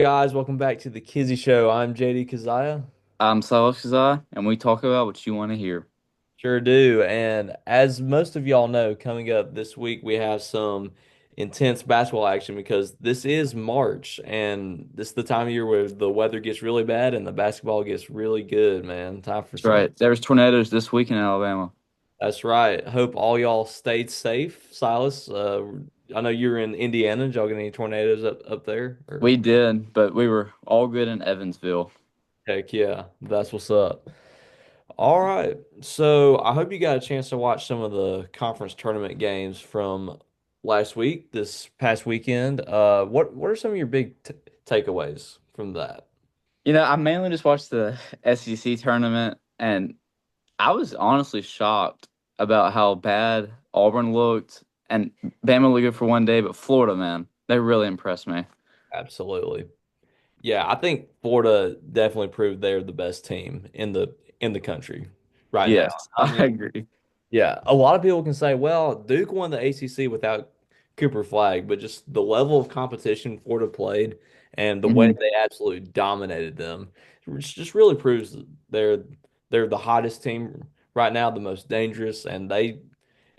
Guys, welcome back to the Kizzy Show. I'm JD Kazaya. I'm Silas, and we talk about what you want to hear. Sure do. And as most of y'all know, coming up this week, we have some intense basketball action because this is March and this is the time of year where the weather gets really bad and the basketball gets really good, man. Time for That's some. right. There's tornadoes this week in Alabama. That's right. Hope all y'all stayed safe. Silas, I know you're in Indiana. Did y'all get any tornadoes up there? We did, but we were all good in Evansville. Heck yeah, that's what's up. All right. So I hope you got a chance to watch some of the conference tournament games from last week, this past weekend. What are some of your big t takeaways from that? I mainly just watched the SEC tournament, and I was honestly shocked about how bad Auburn looked. And Bama looked good for one day, but Florida, man, they really impressed me. Absolutely. Yeah, I think Florida definitely proved they're the best team in the country right now. Yes, I I mean, agree. yeah, a lot of people can say, well, Duke won the ACC without Cooper Flag, but just the level of competition Florida played and the way hmm they absolutely dominated them, which just really proves that they're the hottest team right now, the most dangerous, and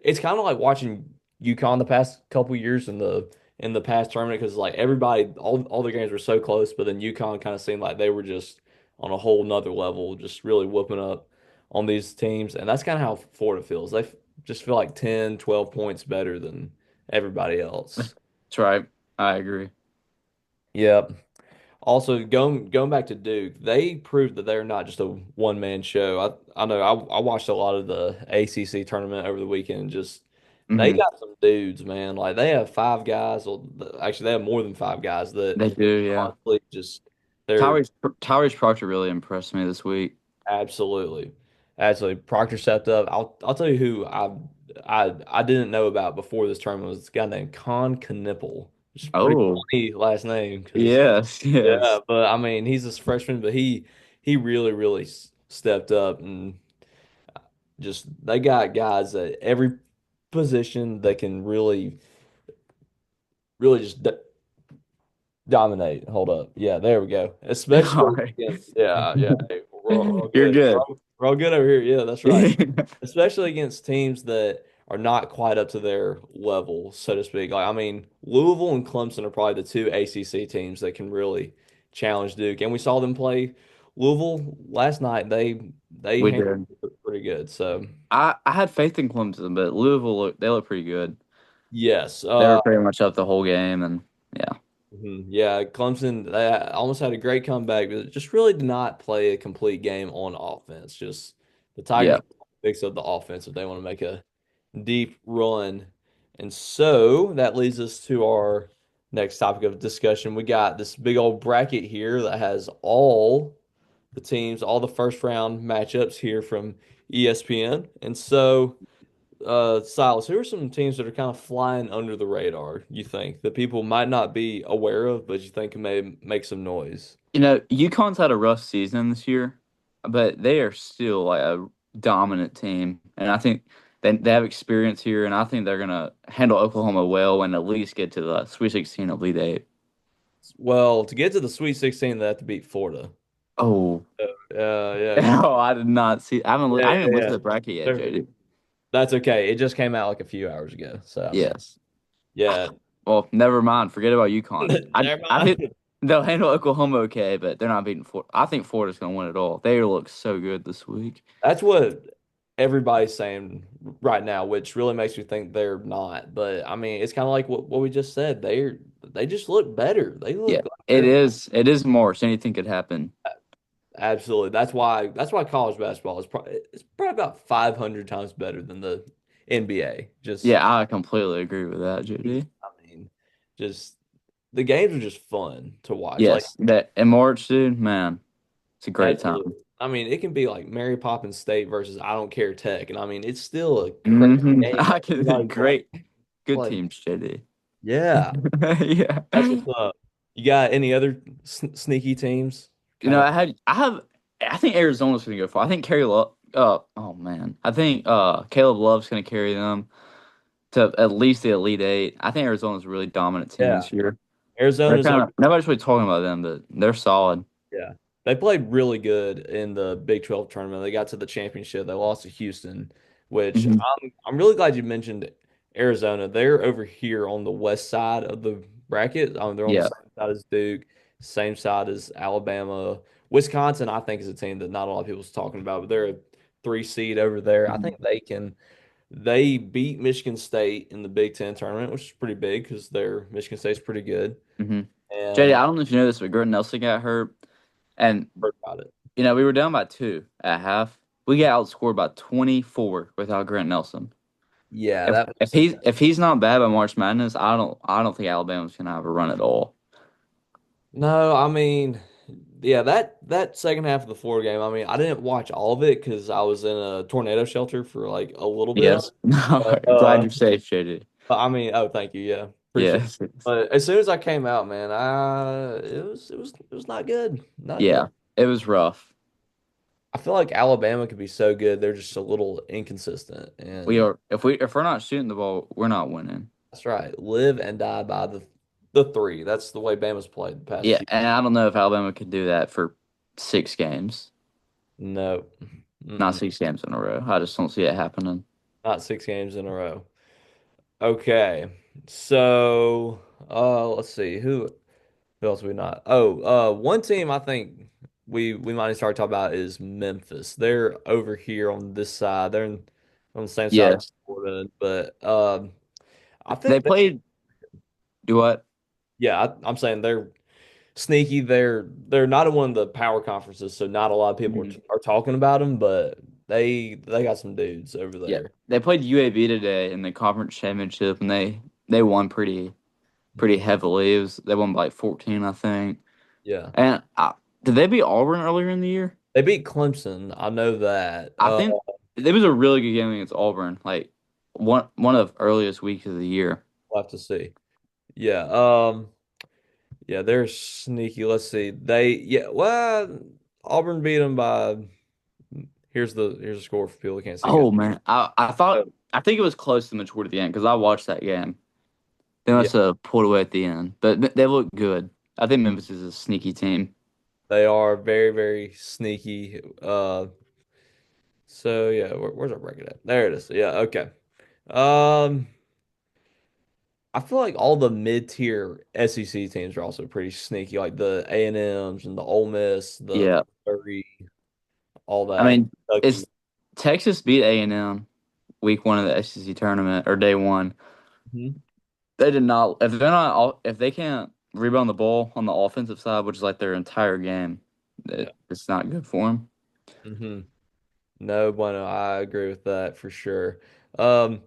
it's kind of like watching UConn the past couple years in the past tournament because like everybody all the games were so close, but then UConn kind of seemed like they were just on a whole nother level, just really whooping up on these teams. And that's kind of how Florida feels. Just feel like 10, 12 points better than everybody else. That's right. I agree. Yep. Also, going back to Duke, they proved that they're not just a one man show. I know I watched a lot of the ACC tournament over the weekend. Just they hmm got some dudes, man. Like they have five guys. Well, actually, they have more than five guys that They do, yeah. honestly just they're Tyrese Proctor really impressed me this week. absolutely, absolutely. Proctor stepped up. I'll tell you who I didn't know about before this tournament was this guy named Con Knipple. Which is a pretty Oh, funny last name because yes, yeah, yes. but I mean he's a freshman, but he really stepped up and just they got guys at every position that can really just dominate. Hold up, yeah, there we go. All Especially right. against yeah. Hey, we're all You're good. good. We're all good over here. Yeah, that's right. Especially against teams that are not quite up to their level, so to speak. Like, I mean, Louisville and Clemson are probably the two ACC teams that can really challenge Duke. And we saw them play Louisville last night. They We handled did. it pretty good. So, I had faith in Clemson, but they look pretty good. yes. They were pretty much up the whole game, and yeah, Yeah, Clemson, they almost had a great comeback, but just really did not play a complete game on offense. Just the Tigers yeah. fix up the offense if they want to make a deep run. And so that leads us to our next topic of discussion. We got this big old bracket here that has all the teams, all the first round matchups here from ESPN. And so, Silas, who are some teams that are kind of flying under the radar, you think, that people might not be aware of, but you think may make some noise? UConn's had a rough season this year, but they are still like a dominant team, and I think they have experience here, and I think they're gonna handle Oklahoma well and at least get to the Sweet 16 Elite Eight. Well, to get to the Sweet 16, they have to beat Florida. Oh, Yeah. oh, I did not see. I haven't looked at Yeah. the bracket yet, They're- JD. That's okay. It just came out like a few hours ago. So, Yes. yeah. Well, never mind. Forget about UConn. Never I think mind. they'll handle Oklahoma okay, but they're not beating Florida. I think Florida's going to win it all. They look so good this week. That's what everybody's saying right now, which really makes me think they're not. But I mean, it's kind of like what we just said. They just look better. They Yeah, look like it they're is. It is March. Anything could happen. absolutely. That's why college basketball is probably it's probably about 500 times better than the NBA. Just Yeah, I completely agree with that, JD. I mean, just the games are just fun to watch. Like Yes, that in March, dude, man, it's a great absolutely. time. I mean, it can be like Mary Poppins State versus I don't care Tech, and I mean it's still a crazy game I that can everybody's watching. great, good Like, teams, JD. yeah, Yeah. that's what's up. You got any other sneaky teams? Kind of. I think Arizona's gonna go far. I think oh man, I think Caleb Love's gonna carry them to at least the Elite Eight. I think Arizona's a really dominant team Yeah. this year. They're Arizona's kind of nobody's really talking about them, but they're solid. Yeah. They played really good in the Big 12 tournament. They got to the championship. They lost to Houston, which Hmm. I'm really glad you mentioned Arizona. They're over here on the west side of the bracket. They're on the Yeah. same side as Duke, same side as Alabama. Wisconsin, I think, is a team that not a lot of people's talking about, but they're a 3 seed over there. I think they beat Michigan State in the Big Ten tournament, which is pretty big because Michigan State's pretty good. Hmm. JD, And I don't know if you know this, but Gordon Nelson got hurt, and heard about it. we were down by two at half. We got outscored by 24 without Grant Nelson. Yeah, If that if was he's if he's not bad by March Madness, I don't think Alabama's gonna have a run at all. No, I mean, yeah, that second half of the Florida game, I mean, I didn't watch all of it because I was in a tornado shelter for like a little bit. Yes. No, But glad you're safe, JD. I mean, oh, thank you, yeah, appreciate it. Yes. But as soon as I came out, man, it was not good, not good. Yeah. It was rough. I feel like Alabama could be so good, they're just a little inconsistent, We and are if we're not shooting the ball, we're not winning. that's right. Live and die by the three. That's the way Bama's played the past Yeah, few. and I don't know if Alabama could do that for 6 games. No, Not mm-mm, 6 games in a row. I just don't see it happening. not 6 games in a row. Okay. So, let's see. Who else we not? Oh, one team I think we might need to start talking about is Memphis. They're over here on this side. On the same side of Yes. Florida, but I They think that played do what? yeah, I'm saying they're sneaky. They're not in one of the power conferences, so not a lot of people Mhm. are talking about them, but they got some dudes over Yeah. there. They played UAB today in the conference championship and they won pretty Mhm. heavily. They won by like 14, I think. Yeah. And did they beat Auburn earlier in the year? They beat Clemson. I know that. I think it was a really good game against Auburn. Like one of the earliest weeks of the year. We'll have to see. Yeah. Yeah, they're sneaky. Let's see. Well, Auburn beat them by here's the score for people who can't see, guys. Oh man, I think it was close to the toward the end because I watched that game. They Yeah, must have pulled away at the end, but they look good. I think Memphis is a sneaky team. they are very, very sneaky. So yeah, where's our bracket at? There it is. Yeah, okay. Um, I feel like all the mid-tier SEC teams are also pretty sneaky, like the A&Ms and the Ole Miss, the Yeah, Missouri, all I that. mean, Kentucky. it's Texas beat A&M week one of the SEC tournament or day one. Mhm. They did not. If they can't rebound the ball on the offensive side, which is like their entire game, Yeah. it's not good for them. hmm No, bueno, I agree with that for sure. Um,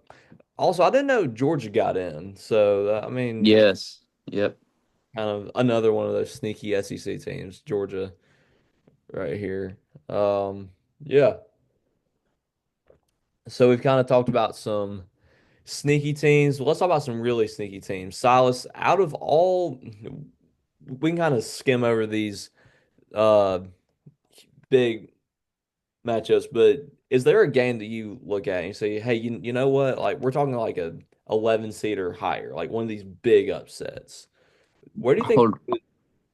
Also, I didn't know Georgia got in, so I mean, Yes. Yep. kind of another one of those sneaky SEC teams, Georgia, right here. Yeah. So we've kind of talked about some sneaky teams. Let's talk about some really sneaky teams. Silas, out of all, we can kind of skim over these uh big matchups, but is there a game that you look at and you say, hey, you know what? Like we're talking like a 11 seed or higher, like one of these big upsets. Where do you think Hold.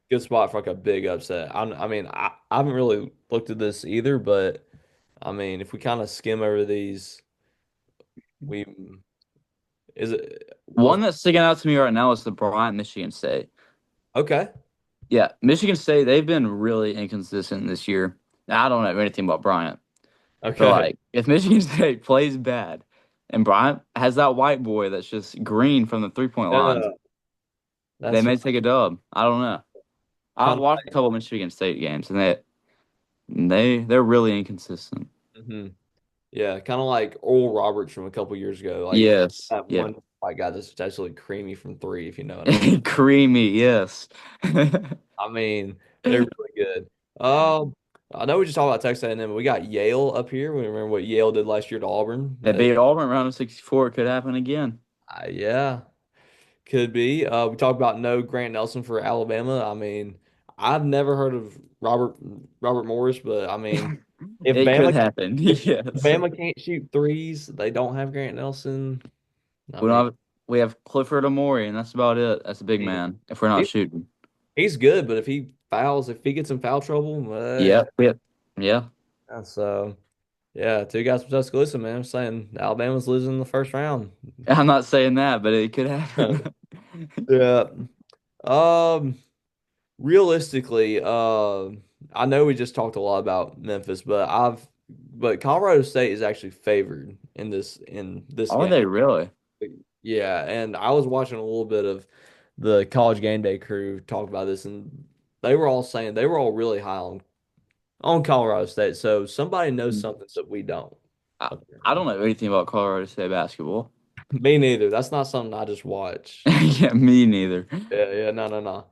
good spot for like a big upset? I mean, I haven't really looked at this either, but I mean, if we kind of skim over these, we is it One what's that's sticking out to me right now is the Bryant Michigan State. okay? Yeah, Michigan State, they've been really inconsistent this year. Now, I don't know anything about Bryant, but Okay, like if Michigan State plays bad and Bryant has that white boy that's just green from the 3-point line, yeah, they that's may take a dub. I don't know. I've kind watched a couple of Michigan State games and they're really inconsistent. of yeah, kind of like Oral Roberts from a couple years ago, like Yes. that Yeah. one white guy that's absolutely creamy from three, if you know what I mean. Creamy, yes. I mean, they're really good. I know we just talked about Texas A&M, but we got Yale up here. We remember what Yale did last year to Auburn. They beat Auburn round of 64. It could happen again. Yeah, could be. We talked about no Grant Nelson for Alabama. I mean, I've never heard of Robert Morris, but I mean, if It could Bama happen. if Yes. Bama can't shoot threes, they don't have Grant Nelson. I We mean, don't have we have Clifford Amore, and that's about it. That's a big He, man if we're not he- shooting. he's good, but if he gets in foul trouble, Yep. Yep. Yeah. that's yeah, two guys from Tuscaloosa, man. I'm saying Alabama's losing in the first round. I'm not saying that, but it could happen. Yeah. Um, realistically, I know we just talked a lot about Memphis, but Colorado State is actually favored in this Are game. they really? Yeah, and I was watching a little bit of the College Game Day crew talk about this, and they were all saying they were all really high on Colorado State. So somebody knows something that we don't, I, I apparently. don't know anything about Colorado State basketball. Me neither. That's not something I just watch. Yeah, me neither. Yeah, yeah, no, no, no.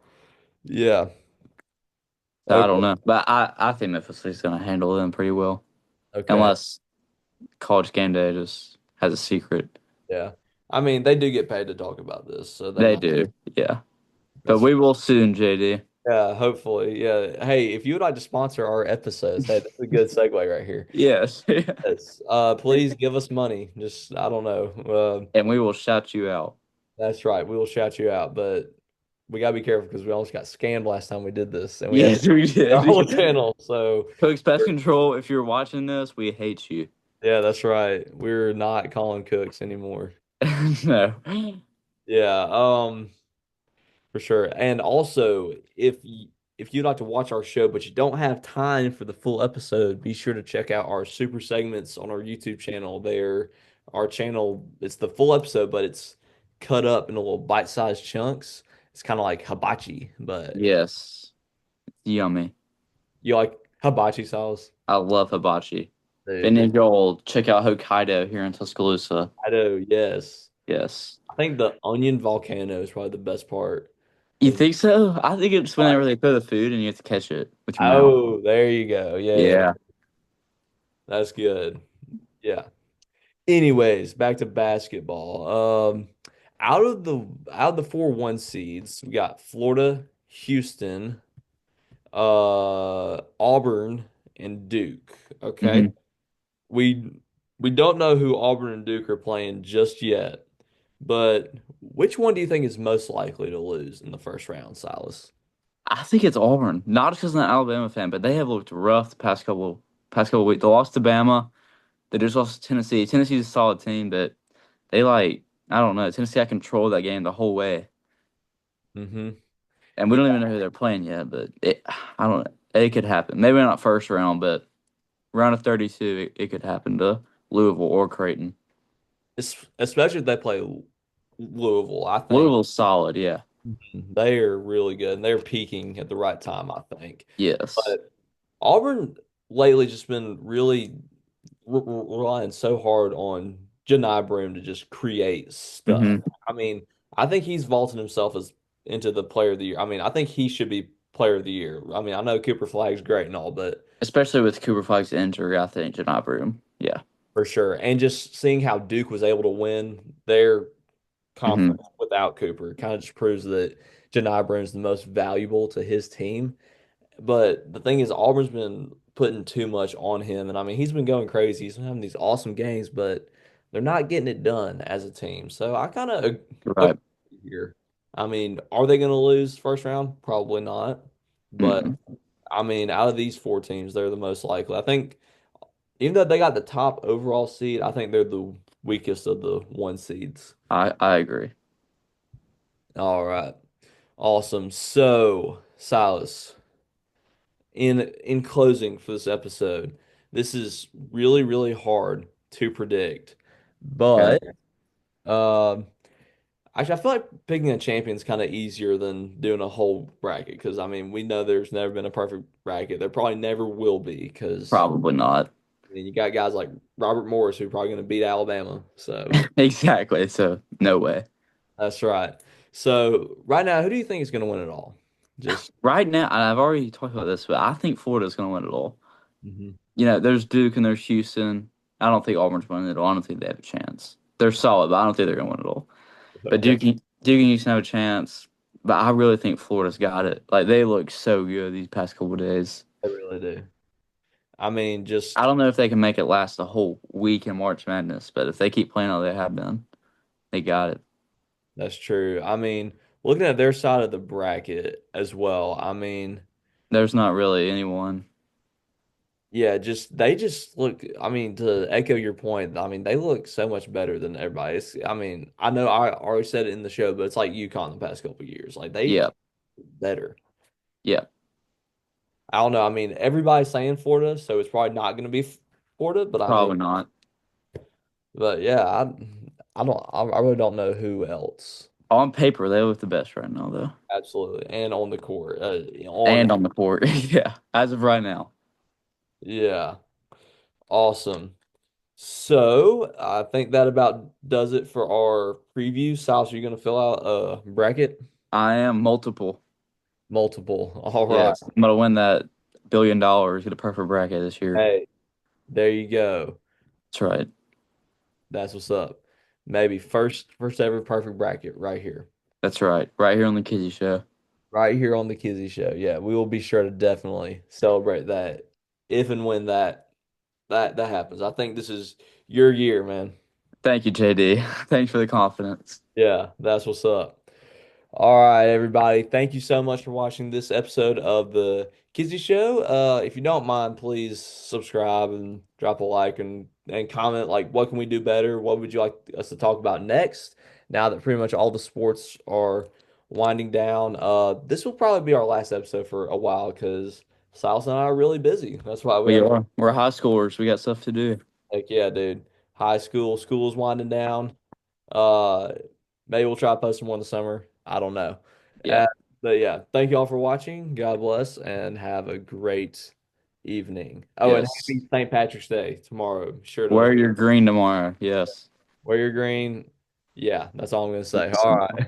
Yeah. So I don't Okay. know, but I think Memphis is going to handle them pretty well, Okay. unless College Game Day just has a secret. Yeah. I mean, they do get paid to talk about this, so they They might. do, yeah. But That's we will soon, JD. yeah, hopefully. Yeah. Hey, if you would like to sponsor our episodes, hey, that's a good segue right here. Yes, Yes. Please give us money. Just I don't know. and we will shout you out. That's right. We will shout you out, but we gotta be careful because we almost got scammed last time we did this, and we had Yes, we our whole did. channel. So Cooks Pest Control, if you're watching this, we hate you. yeah, that's right. We're not calling cooks anymore. No. Yeah. For sure. And also, if you'd like to watch our show but you don't have time for the full episode, be sure to check out our super segments on our YouTube channel. There, our channel, it's the full episode, but it's cut up into little bite-sized chunks. It's kind of like hibachi, but Yes, yummy. you like hibachi sauce? I love hibachi. If Dude, any of y'all check out Hokkaido here in Tuscaloosa, I do, yes. yes. I think the onion volcano is probably the best part. You Is think so? I think it's whenever they throw the food and you have to catch it with your mouth. oh, there you go. Yeah, yeah, Yeah. that's good. Yeah. Anyways, back to basketball. Out of the out of the 4-1 seeds, we got Florida, Houston, Auburn, and Duke. Okay. Hmm. We we don't know who Auburn and Duke are playing just yet, but which one do you think is most likely to lose in the first round, Silas? I think it's Auburn. Not because I'm an Alabama fan, but they have looked rough the past couple weeks. They lost to Bama. They just lost to Tennessee. Tennessee's a solid team, but they I don't know. Tennessee had control of that game the whole way. Mm-hmm. And we Yeah, don't even know who they're playing yet, but I don't know. It could happen. Maybe not first round, but round of 32, it could happen to Louisville or Creighton. especially if they play Louisville, I think Louisville's solid, yeah. they are really good and they're peaking at the right time, I think. Yes. But Auburn lately just been really relying so hard on Janai Broom to just create stuff. Hmm. I mean, I think he's vaulted himself as into the player of the year. I mean, I think he should be player of the year. I mean, I know Cooper Flag's great and all, but Especially with Cooper Flagg's injury, I think Janai Broom. Yeah. for sure. And just seeing how Duke was able to win their Hmm. conference without Cooper kind of just proves that Janai Broom's the most valuable to his team. But the thing is, Auburn's been putting too much on him, and I mean, he's been going crazy. He's been having these awesome games, but they're not getting it done as a team. So I kind of agree Right. here. I mean, are they going to lose first round? Probably not. But Mm-mm. I mean, out of these four teams, they're the most likely. I think even though they got the top overall seed, I think they're the weakest of the one seeds. I agree. All right, awesome. So, Silas, in closing for this episode, this is really, really hard to predict. Okay. But um actually I feel like picking a champion is kind of easier than doing a whole bracket because I mean we know there's never been a perfect bracket. There probably never will be because Probably not. I mean, you got guys like Robert Morris who are probably going to beat Alabama. So Exactly. So no way. that's right. So right now, who do you think is going to win it all? Just Right now, and I've already talked about this, but I think Florida's going to win it all. mhm. There's Duke and there's Houston. I don't think Auburn's winning it all. I don't think they have a chance. They're solid, but I don't think they're going to win it all. But Okay, Duke and Houston have a chance. But I really think Florida's got it. Like they look so good these past couple of days. I really do. I mean, I just don't know if they can make it last the whole week in March Madness, but if they keep playing how they have been, they got it. That's true. I mean, looking at their side of the bracket as well, I mean, There's not really anyone. yeah, just they just look, I mean, to echo your point, I mean, they look so much better than everybody. I mean, I know I already said it in the show, but it's like UConn the past couple of years. Like they Yeah, better. yeah, I don't know. I mean, everybody's saying Florida, so it's probably not going to be Florida, but I mean, probably not. yeah, I really don't know who else. On paper, they look the best right now, though, Absolutely. And on the court, and on the court. Yeah, as of right now. yeah, awesome. So I think that about does it for our preview. Silas, are you going to fill out a bracket? I am multiple. Multiple. All right. Yes, I'm gonna win that $1 billion, get a perfect bracket this year. Hey, there you go. That's right. That's what's up. Maybe first ever perfect bracket right here. That's right. Right here on the Kizzy Show. Right here on the Kizzy Show. Yeah, we will be sure to definitely celebrate that if and when that happens. I think this is your year, man. Thank you, JD. Thanks for the confidence. Yeah, that's what's up. All right, everybody. Thank you so much for watching this episode of the Kizzy Show. If you don't mind, please subscribe and drop a like and comment like what can we do better? What would you like us to talk about next? Now that pretty much all the sports are winding down, this will probably be our last episode for a while because Silas and I are really busy. That's why we We haven't. are. We're high schoolers. We got stuff to do. Like, yeah, dude. School's winding down. Uh, maybe we'll try to post some more in the summer. I don't know. Yeah. Uh, but yeah, thank you all for watching. God bless and have a great evening. Oh, and Yes. happy St. Patrick's Day tomorrow. Be sure to Wear your green tomorrow. Yes. wear your green. Yeah, that's all I'm gonna say. All right.